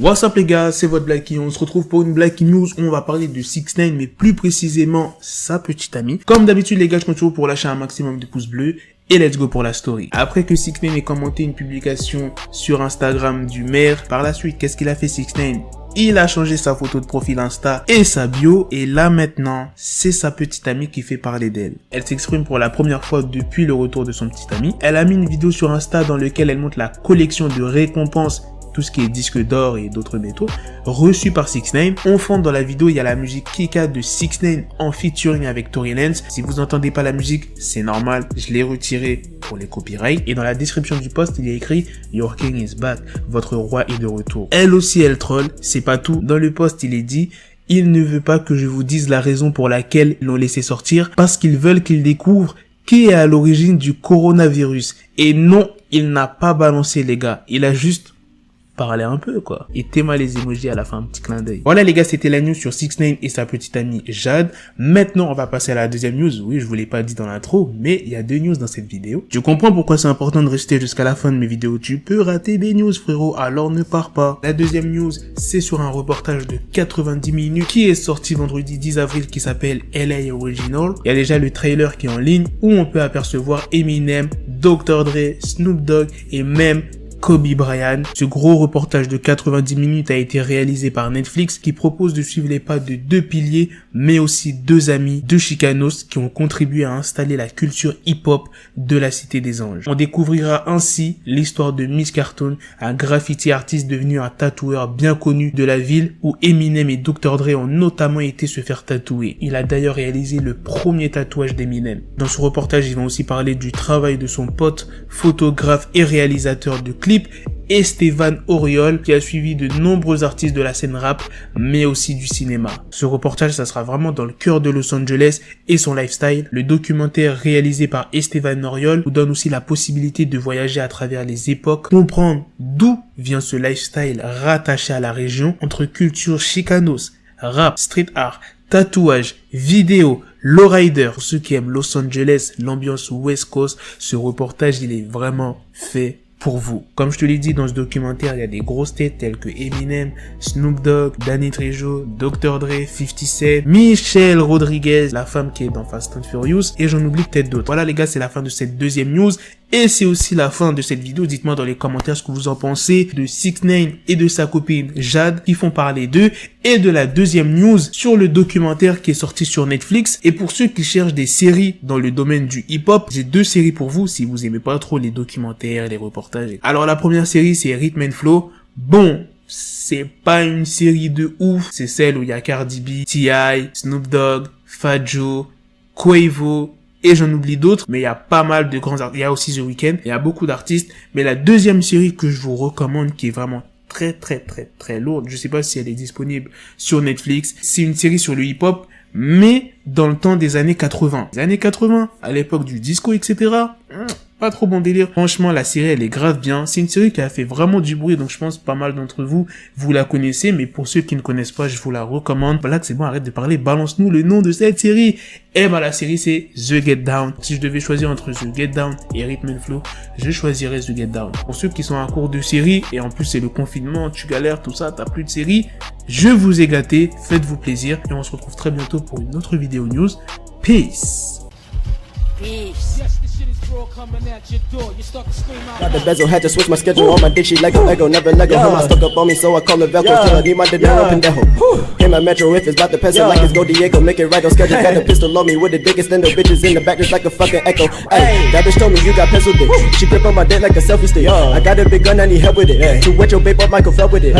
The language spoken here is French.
What's up les gars, c'est votre Blacky. On se retrouve pour une Blacky News où on va parler de 6ix9ine, mais plus précisément sa petite amie. Comme d'habitude les gars, je compte toujours pour lâcher un maximum de pouces bleus. Et let's go pour la story. Après que 6ix9ine ait commenté une publication sur Instagram du maire, par la suite, qu'est-ce qu'il a fait 6ix9ine? Il a changé sa photo de profil Insta et sa bio, et là maintenant, c'est sa petite amie qui fait parler d'elle. Elle s'exprime pour la première fois depuis le retour de son petit ami. Elle a mis une vidéo sur Insta dans laquelle elle montre la collection de récompenses, tout ce qui est disque d'or et d'autres métaux, reçus par 6ix9ine. En fond, dans la vidéo, il y a la musique Kika de 6ix9ine en featuring avec Tory Lanez. Si vous n'entendez pas la musique, c'est normal, je l'ai retiré pour les copyrights. Et dans la description du post, il y a écrit « Your king is back », votre roi est de retour. Elle aussi, elle troll, c'est pas tout. Dans le post, il est dit « Il ne veut pas que je vous dise la raison pour laquelle ils l'ont laissé sortir, parce qu'ils veulent qu'il découvre qui est à l'origine du coronavirus. » Et non, il n'a pas balancé les gars, il a juste parler un peu quoi. Et t'aimes les emojis à la fin, un petit clin d'œil. Voilà les gars, c'était la news sur 6ix9ine et sa petite amie Jade. Maintenant on va passer à la deuxième news. Oui, je vous l'ai pas dit dans l'intro, mais il y a deux news dans cette vidéo. Tu comprends pourquoi c'est important de rester jusqu'à la fin de mes vidéos. Tu peux rater des news frérot, alors ne pars pas. La deuxième news, c'est sur un reportage de 90 minutes qui est sorti vendredi 10 avril qui s'appelle LA Original. Il y a déjà le trailer qui est en ligne où on peut apercevoir Eminem, Dr. Dre, Snoop Dogg et même Kobe Bryant. Ce gros reportage de 90 minutes a été réalisé par Netflix qui propose de suivre les pas de deux piliers mais aussi deux amis de Chicanos qui ont contribué à installer la culture hip-hop de la Cité des Anges. On découvrira ainsi l'histoire de Miss Cartoon, un graffiti artiste devenu un tatoueur bien connu de la ville où Eminem et Dr. Dre ont notamment été se faire tatouer. Il a d'ailleurs réalisé le premier tatouage d'Eminem. Dans ce reportage, ils vont aussi parler du travail de son pote, photographe et réalisateur de clips, Estevan Oriol, qui a suivi de nombreux artistes de la scène rap, mais aussi du cinéma. Ce reportage, ça sera vraiment dans le cœur de Los Angeles et son lifestyle. Le documentaire réalisé par Estevan Oriol vous donne aussi la possibilité de voyager à travers les époques, comprendre d'où vient ce lifestyle rattaché à la région, entre culture chicanos, rap, street art, tatouage, vidéo, lowrider. Pour ceux qui aiment Los Angeles, l'ambiance West Coast, ce reportage, il est vraiment fait pour vous. Comme je te l'ai dit, dans ce documentaire, il y a des grosses têtes telles que Eminem, Snoop Dogg, Danny Trejo, Dr. Dre, 50 Cent, Michelle Rodriguez, la femme qui est dans Fast and Furious, et j'en oublie peut-être d'autres. Voilà les gars, c'est la fin de cette deuxième news, et c'est aussi la fin de cette vidéo. Dites-moi dans les commentaires ce que vous en pensez de 6ix9ine et de sa copine Jade qui font parler d'eux, et de la deuxième news sur le documentaire qui est sorti sur Netflix. Et pour ceux qui cherchent des séries dans le domaine du hip-hop, j'ai deux séries pour vous si vous aimez pas trop les documentaires, les reportages. Alors la première série, c'est Rhythm and Flow. Bon, c'est pas une série de ouf, c'est celle où il y a Cardi B, T.I., Snoop Dogg, Fat Joe, Quavo, et j'en oublie d'autres, mais il y a pas mal de grands artistes. Il y a aussi The Weeknd, il y a beaucoup d'artistes. Mais la deuxième série que je vous recommande, qui est vraiment très lourde, je sais pas si elle est disponible sur Netflix, c'est une série sur le hip-hop, mais dans le temps des années 80. Les années 80, à l'époque du disco, etc., pas trop bon délire. Franchement, la série, elle est grave bien. C'est une série qui a fait vraiment du bruit, donc je pense pas mal d'entre vous, vous la connaissez, mais pour ceux qui ne connaissent pas, je vous la recommande. Voilà, c'est bon, arrête de parler, balance-nous le nom de cette série. Et bah, la série, c'est The Get Down. Si je devais choisir entre The Get Down et Rhythm and Flow, je choisirais The Get Down. Pour ceux qui sont en cours de série, et en plus c'est le confinement, tu galères, tout ça, t'as plus de série, je vous ai gâté, faites-vous plaisir, et on se retrouve très bientôt pour une autre vidéo news. Peace. Peace. Yes, the shit is raw coming at your door. You start to scream out. Got the bezel, had to switch my schedule on my dick. She Lego, never Lego. Her mouth stuck up on me, so I call her Velcro. Till I need my dinero pendejo. Hit my metro if it's about to peso like it's Go Diego. Make it right on schedule. Got a pistol on me with the biggest stand. The bitches in the back just like a fucking echo. Ay, that bitch told me you got pencil dick. She grip on my dick like a selfie stick. I got a big gun, I need help with it. To wet your babe up, Michael fell with it.